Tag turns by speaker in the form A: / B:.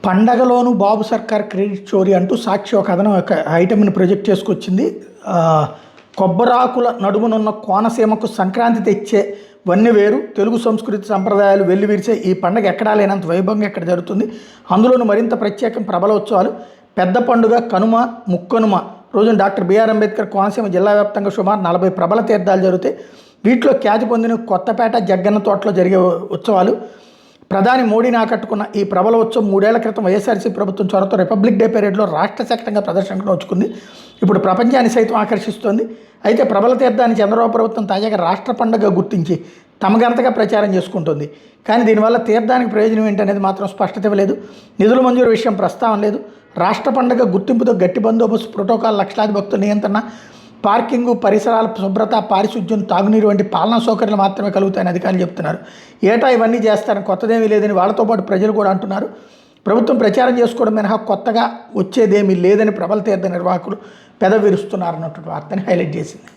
A: పండగలోనూ బాబు సర్కార్ క్రెడిట్ చోరీ అంటూ సాక్షి ఒక కథనం ఒక ఐటమ్ని ప్రొజెక్ట్ చేసుకొచ్చింది. కొబ్బరాకుల నడుమునున్న కోనసీమకు సంక్రాంతి తెచ్చే వన్నె వేరు, తెలుగు సంస్కృతి సంప్రదాయాలు వెల్లివిరిచే ఈ పండగ ఎక్కడా లేనంత వైభవంగా ఇక్కడ జరుగుతుంది. అందులోనూ మరింత ప్రత్యేకం ప్రబలోత్సవాలు. పెద్ద పండుగ కనుమ, ముక్కనుమ రోజున డాక్టర్ బిఆర్ అంబేద్కర్ కోనసీమ జిల్లా వ్యాప్తంగా సుమారు 40 ప్రబల తీర్థాలు జరుగుతాయి. వీటిలో ఖ్యాతి పొందిన కొత్తపేట జగ్గన్న తోటలో జరిగే ఉత్సవాలు. ప్రధాని మోడీని ఆకట్టుకున్న ఈ ప్రబల ఉత్సవం 3 ఏళ్ల క్రితం వైఎస్ఆర్సీపీ ప్రభుత్వం చొరవతో రిపబ్లిక్ డే పెరేడ్లో రాష్ట్ర శక్తంగా ప్రదర్శనకు నోచుకుంది. ఇప్పుడు ప్రపంచాన్ని సైతం ఆకర్షిస్తోంది. అయితే ప్రబల తీర్థాన్ని చంద్రబాబు ప్రభుత్వం తాజాగా రాష్ట్ర పండుగ గుర్తించి తమగంతగా ప్రచారం చేసుకుంటుంది. కానీ దీనివల్ల తీర్థానికి ప్రయోజనం ఏంటనేది మాత్రం స్పష్టత ఇవ్వలేదు. నిధుల మంజూరు విషయం ప్రస్తావన లేదు. రాష్ట్ర పండుగ గుర్తింపుతో గట్టి బందోబస్తు, ప్రోటోకాల్, లక్షలాది భక్తుల నియంత్రణ, పార్కింగు, పరిసరాల శుభ్రత, పారిశుద్ధ్యం, తాగునీరు వంటి పాలనా సౌకర్యాలు మాత్రమే కలుగుతాయని అధికారులు చెప్తున్నారు. ఏటా ఇవన్నీ చేస్తారని కొత్తదేమీ లేదని వాళ్ళతో పాటు ప్రజలు కూడా అంటున్నారు. ప్రభుత్వం ప్రచారం చేసుకోవడం మినహా కొత్తగా వచ్చేదేమీ లేదని ప్రబల తీర్థ నిర్వాహకులు పెదవిరుస్తున్నారన్నటువంటి వార్తని హైలైట్ చేసింది.